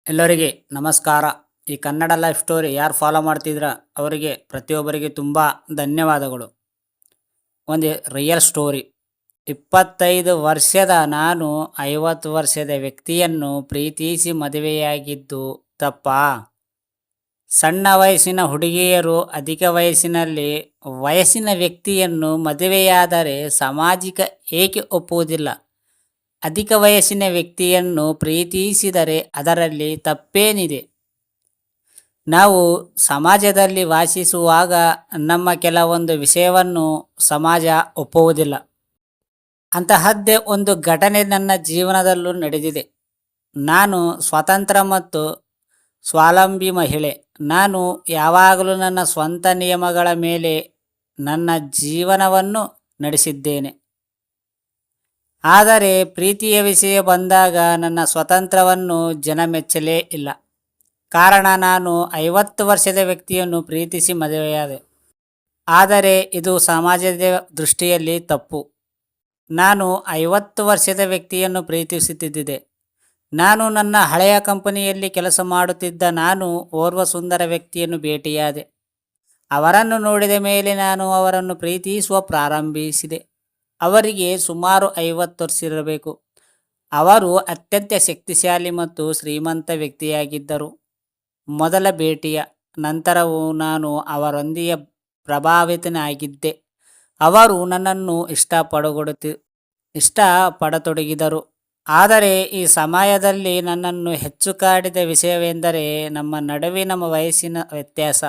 ಎಲ್ಲರಿಗೆ ನಮಸ್ಕಾರ. ಈ ಕನ್ನಡ ಲೈಫ್ ಸ್ಟೋರಿ ಯಾರು ಫಾಲೋ ಮಾಡ್ತಿದ್ರ ಅವರಿಗೆ ಪ್ರತಿಯೊಬ್ಬರಿಗೆ ತುಂಬ ಧನ್ಯವಾದಗಳು. ಒಂದು ರಿಯಲ್ ಸ್ಟೋರಿ. 25 ವರ್ಷದ ನಾನು 50 ವರ್ಷದ ವ್ಯಕ್ತಿಯನ್ನು ಪ್ರೀತಿಸಿ ಮದುವೆಯಾಗಿದ್ದು ತಪ್ಪಾ? ಸಣ್ಣ ವಯಸ್ಸಿನ ಹುಡುಗಿಯರು ಅಧಿಕ ವಯಸ್ಸಿನ ವ್ಯಕ್ತಿಯನ್ನು ಮದುವೆಯಾದರೆ ಸಮಾಜಿಕ ಏಕೆ ಒಪ್ಪುವುದಿಲ್ಲ? ಅಧಿಕ ವಯಸ್ಸಿನ ವ್ಯಕ್ತಿಯನ್ನು ಪ್ರೀತಿಸಿದರೆ ಅದರಲ್ಲಿ ತಪ್ಪೇನಿದೆ? ನಾವು ಸಮಾಜದಲ್ಲಿ ವಾಸಿಸುವಾಗ ನಮ್ಮ ಕೆಲವೊಂದು ವಿಷಯವನ್ನು ಸಮಾಜ ಒಪ್ಪುವುದಿಲ್ಲ. ಅಂತಹದ್ದೇ ಒಂದು ಘಟನೆ ನನ್ನ ಜೀವನದಲ್ಲೂ ನಡೆದಿದೆ. ನಾನು ಸ್ವತಂತ್ರ ಮತ್ತು ಸ್ವಾವಲಂಬಿ ಮಹಿಳೆ. ನಾನು ಯಾವಾಗಲೂ ನನ್ನ ಸ್ವಂತ ನಿಯಮಗಳ ಮೇಲೆ ನನ್ನ ಜೀವನವನ್ನು ನಡೆಸಿದ್ದೇನೆ. ಆದರೆ ಪ್ರೀತಿಯ ವಿಷಯ ಬಂದಾಗ ನನ್ನ ಸ್ವಾತಂತ್ರ್ಯವನ್ನು ಜನ ಮೆಚ್ಚಲೇ ಇಲ್ಲ. ಕಾರಣ, ನಾನು 50 ವರ್ಷದ ವ್ಯಕ್ತಿಯನ್ನು ಪ್ರೀತಿಸಿ ಮದುವೆಯಾದೆ. ಆದರೆ ಇದು ಸಮಾಜದ ದೃಷ್ಟಿಯಲ್ಲಿ ತಪ್ಪು. ನಾನು 50 ವರ್ಷದ ವ್ಯಕ್ತಿಯನ್ನು ಪ್ರೀತಿಸುತ್ತಿದ್ದೆ. ನಾನು ನನ್ನ ಹಳೆಯ ಕಂಪನಿಯಲ್ಲಿ ಕೆಲಸ ಮಾಡುತ್ತಿದ್ದ ಓರ್ವ ಸುಂದರ ವ್ಯಕ್ತಿಯನ್ನು ಭೇಟಿಯಾದೆ. ಅವರನ್ನು ನೋಡಿದ ಮೇಲೆ ನಾನು ಅವರನ್ನು ಪ್ರೀತಿಸುವ ಪ್ರಾರಂಭಿಸಿದೆ. ಅವರಿಗೆ ಸುಮಾರು 50 ವರ್ಷ ಇರಬೇಕು. ಅವರು ಅತ್ಯಂತ ಶಕ್ತಿಶಾಲಿ ಮತ್ತು ಶ್ರೀಮಂತ ವ್ಯಕ್ತಿಯಾಗಿದ್ದರು. ಮೊದಲ ಭೇಟಿಯ ನಂತರವೂ ನಾನು ಅವರೊಂದಿಗೆ ಪ್ರಭಾವಿತನಾಗಿದ್ದೆ. ಅವರು ನನ್ನನ್ನು ಇಷ್ಟಪಡತೊಡಗಿದರು. ಆದರೆ ಈ ಸಮಯದಲ್ಲಿ ನನ್ನನ್ನು ಹೆಚ್ಚು ಕಾಡಿದ ವಿಷಯವೆಂದರೆ ನಮ್ಮ ನಡುವಿನ ವಯಸ್ಸಿನ ವ್ಯತ್ಯಾಸ.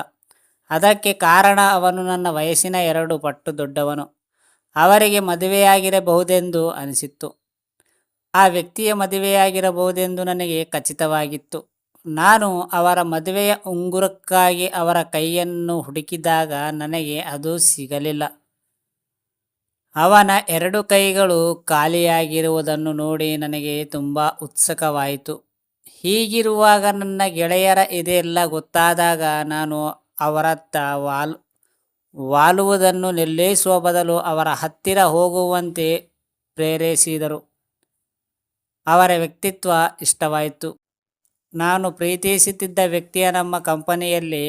ಅದಕ್ಕೆ ಕಾರಣ, ಅವನು ನನ್ನ ವಯಸ್ಸಿನ 2 ಪಟ್ಟು ದೊಡ್ಡವನು. ಅವರಿಗೆ ಮದುವೆಯಾಗಿರಬಹುದೆಂದು ಅನಿಸಿತ್ತು. ಆ ವ್ಯಕ್ತಿಯ ಮದುವೆಯಾಗಿರಬಹುದೆಂದು ನನಗೆ ಖಚಿತವಾಗಿತ್ತು. ನಾನು ಅವರ ಮದುವೆಯ ಉಂಗುರಕ್ಕಾಗಿ ಅವರ ಕೈಯನ್ನು ಹುಡುಕಿದಾಗ ನನಗೆ ಅದು ಸಿಗಲಿಲ್ಲ. ಅವನ 2 ಕೈಗಳು ಖಾಲಿಯಾಗಿರುವುದನ್ನು ನೋಡಿ ನನಗೆ ತುಂಬ ಉತ್ಸುಕವಾಯಿತು. ಹೀಗಿರುವಾಗ ನನ್ನ ಗೆಳೆಯರ ಇದೆಲ್ಲ ಗೊತ್ತಾದಾಗ ನಾನು ಅವರತ್ತ ವಾಲುವುದನ್ನು ನಿಲ್ಲಿಸುವ ಬದಲು ಅವರ ಹತ್ತಿರ ಹೋಗುವಂತೆ ಪ್ರೇರೇಪಿಸಿದರು. ಅವರ ವ್ಯಕ್ತಿತ್ವ ಇಷ್ಟವಾಯಿತು. ನಾನು ಪ್ರೀತಿಸುತ್ತಿದ್ದ ವ್ಯಕ್ತಿಯ ನಮ್ಮ ಕಂಪನಿಯಲ್ಲಿ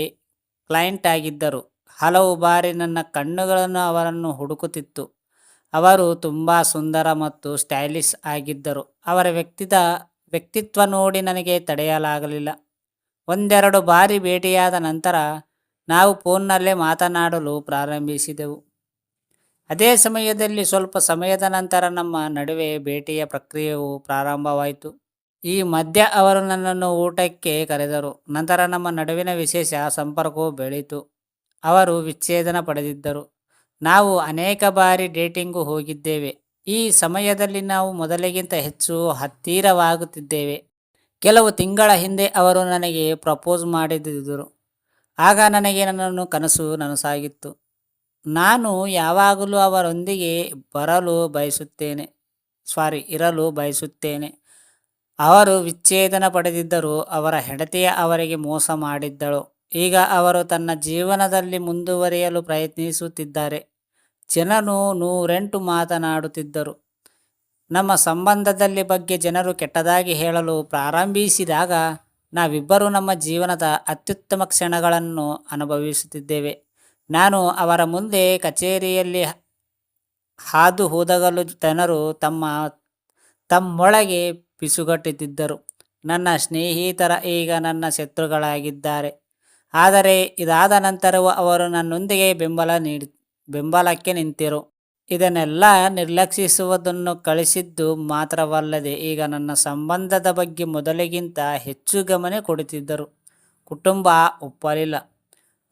ಕ್ಲೈಂಟ್ ಆಗಿದ್ದರು. ಹಲವು ಬಾರಿ ನನ್ನ ಕಣ್ಣುಗಳನ್ನು ಅವರನ್ನು ಹುಡುಕುತ್ತಿತ್ತು. ಅವರು ತುಂಬ ಸುಂದರ ಮತ್ತು ಸ್ಟೈಲಿಶ್ ಆಗಿದ್ದರು. ಅವರ ವ್ಯಕ್ತಿತ್ವ ನೋಡಿ ನನಗೆ ತಡೆಯಲಾಗಲಿಲ್ಲ. ಒಂದೆರಡು ಬಾರಿ ಭೇಟಿಯಾದ ನಂತರ ನಾವು ಫೋನ್ನಲ್ಲೇ ಮಾತನಾಡಲು ಪ್ರಾರಂಭಿಸಿದೆವು. ಅದೇ ಸಮಯದಲ್ಲಿ ಸ್ವಲ್ಪ ಸಮಯದ ನಂತರ ನಮ್ಮ ನಡುವೆ ಭೇಟಿಯ ಪ್ರಕ್ರಿಯೆಯು ಪ್ರಾರಂಭವಾಯಿತು. ಈ ಮಧ್ಯೆ ಅವರು ನನ್ನನ್ನು ಊಟಕ್ಕೆ ಕರೆದರು. ನಂತರ ನಮ್ಮ ನಡುವಿನ ವಿಶೇಷ ಸಂಪರ್ಕವು ಬೆಳೆಯಿತು. ಅವರು ವಿಚ್ಛೇದನ ಪಡೆದಿದ್ದರು. ನಾವು ಅನೇಕ ಬಾರಿ ಡೇಟಿಂಗು ಹೋಗಿದ್ದೇವೆ. ಈ ಸಮಯದಲ್ಲಿ ನಾವು ಮೊದಲಿಗಿಂತ ಹೆಚ್ಚು ಹತ್ತಿರವಾಗುತ್ತಿದ್ದೇವೆ. ಕೆಲವು ತಿಂಗಳ ಹಿಂದೆ ಅವರು ನನಗೆ ಪ್ರಪೋಸ್ ಮಾಡಿದ್ದರು. ಆಗ ನನಗೆ ಕನಸು ನನಸಾಗಿತ್ತು. ನಾನು ಯಾವಾಗಲೂ ಅವರೊಂದಿಗೆ ಇರಲು ಬಯಸುತ್ತೇನೆ. ಅವರು ವಿಚ್ಛೇದನ ಪಡೆದಿದ್ದರು. ಅವರ ಹೆಂಡತಿ ಅವರಿಗೆ ಮೋಸ ಮಾಡಿದ್ದಳು. ಈಗ ಅವರು ತನ್ನ ಜೀವನದಲ್ಲಿ ಮುಂದುವರಿಯಲು ಪ್ರಯತ್ನಿಸುತ್ತಿದ್ದಾರೆ. ಜನರು 108 ಮಾತನಾಡುತ್ತಿದ್ದರು. ನಮ್ಮ ಸಂಬಂಧದಲ್ಲಿ ಬಗ್ಗೆ ಜನರು ಕೆಟ್ಟದಾಗಿ ಹೇಳಲು ಪ್ರಾರಂಭಿಸಿದಾಗ ನಾವಿಬ್ಬರೂ ನಮ್ಮ ಜೀವನದ ಅತ್ಯುತ್ತಮ ಕ್ಷಣಗಳನ್ನು ಅನುಭವಿಸುತ್ತಿದ್ದೇವೆ. ನಾನು ಅವರ ಮುಂದೆ ಕಚೇರಿಯಲ್ಲಿ ಹಾದು ಹೋದಾಗಲೂ ಜನರು ತಮ್ಮೊಳಗೆ ಪಿಸುಗುಟ್ಟುತ್ತಿದ್ದರು. ನನ್ನ ಸ್ನೇಹಿತರ ಈಗ ನನ್ನ ಶತ್ರುಗಳಾಗಿದ್ದಾರೆ. ಆದರೆ ಇದಾದ ನಂತರವೂ ಅವರು ನನ್ನೊಂದಿಗೆ ಬೆಂಬಲಕ್ಕೆ ನಿಂತರು. ಇದನ್ನೆಲ್ಲ ನಿರ್ಲಕ್ಷಿಸುವುದನ್ನು ಕಳಿಸಿದ್ದು ಮಾತ್ರವಲ್ಲದೆ ಈಗ ನನ್ನ ಸಂಬಂಧದ ಬಗ್ಗೆ ಮೊದಲಿಗಿಂತ ಹೆಚ್ಚು ಗಮನ ಕೊಡುತ್ತಿದ್ದರು. ಕುಟುಂಬ ಒಪ್ಪಲಿಲ್ಲ.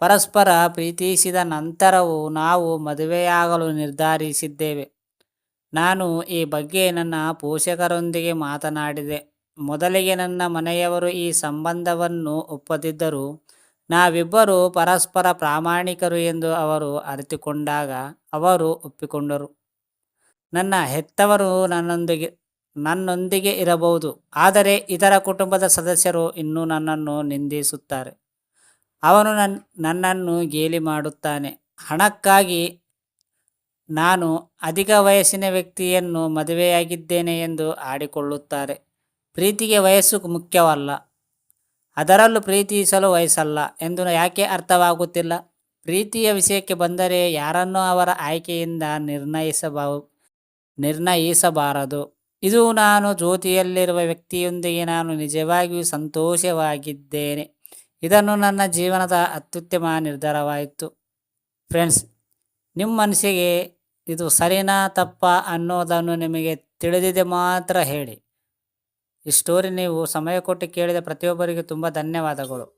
ಪರಸ್ಪರ ಪ್ರೀತಿಸಿದ ನಂತರವೂ ನಾವು ಮದುವೆಯಾಗಲು ನಿರ್ಧರಿಸಿದ್ದೇವೆ. ನಾನು ಈ ಬಗ್ಗೆ ನನ್ನ ಪೋಷಕರೊಂದಿಗೆ ಮಾತನಾಡಿದೆ. ಮೊದಲಿಗೆ ನನ್ನ ಮನೆಯವರು ಈ ಸಂಬಂಧವನ್ನು ಒಪ್ಪದಿದ್ದರೂ ನಾವಿಬ್ಬರೂ ಪರಸ್ಪರ ಪ್ರಾಮಾಣಿಕರು ಎಂದು ಅವರು ಅರಿತುಕೊಂಡಾಗ ಅವರು ಒಪ್ಪಿಕೊಂಡರು. ನನ್ನ ಹೆತ್ತವರು ನನ್ನೊಂದಿಗೆ ಇರಬಹುದು, ಆದರೆ ಇತರ ಕುಟುಂಬದ ಸದಸ್ಯರು ಇನ್ನೂ ನನ್ನನ್ನು ನಿಂದಿಸುತ್ತಾರೆ. ಅವನು ನನ್ನನ್ನು ಗೇಲಿ ಮಾಡುತ್ತಾನೆ. ಹಣಕ್ಕಾಗಿ ನಾನು ಅಧಿಕ ವಯಸ್ಸಿನ ವ್ಯಕ್ತಿಯನ್ನು ಮದುವೆಯಾಗಿದ್ದೇನೆ ಎಂದು ಆಡಿಕೊಳ್ಳುತ್ತಾರೆ. ಪ್ರೀತಿಗೆ ವಯಸ್ಸು ಮುಖ್ಯವಲ್ಲ. ಅದರಲ್ಲೂ ಪ್ರೀತಿಸಲು ವಯಸ್ಸಲ್ಲ ಎಂದು ಯಾಕೆ ಅರ್ಥವಾಗುತ್ತಿಲ್ಲ? ಪ್ರೀತಿಯ ವಿಷಯಕ್ಕೆ ಬಂದರೆ ಯಾರನ್ನೂ ಅವರ ಆಯ್ಕೆಯಿಂದ ನಿರ್ಣಯಿಸಬಾರದು. ಇದು ನಾನು ಜ್ಯೋತಿಯಲ್ಲಿರುವ ವ್ಯಕ್ತಿಯೊಂದಿಗೆ ನಾನು ನಿಜವಾಗಿಯೂ ಸಂತೋಷವಾಗಿದ್ದೇನೆ. ಇದನ್ನು ನನ್ನ ಜೀವನದ ಅತ್ಯುತ್ತಮ ನಿರ್ಧಾರವಾಯಿತು. ಫ್ರೆಂಡ್ಸ್, ನಿಮ್ಮ ಮನಸ್ಸಿಗೆ ಇದು ಸರಿನಾ ತಪ್ಪಾ ಅನ್ನೋದನ್ನು ನಿಮಗೆ ತಿಳಿದಿದೆ ಮಾತ್ರ ಹೇಳಿ. ಈ ಸ್ಟೋರಿ ನೀವು ಸಮಯ ಕೊಟ್ಟು ಕೇಳಿದ ಪ್ರತಿಯೊಬ್ಬರಿಗೂ ತುಂಬ ಧನ್ಯವಾದಗಳು.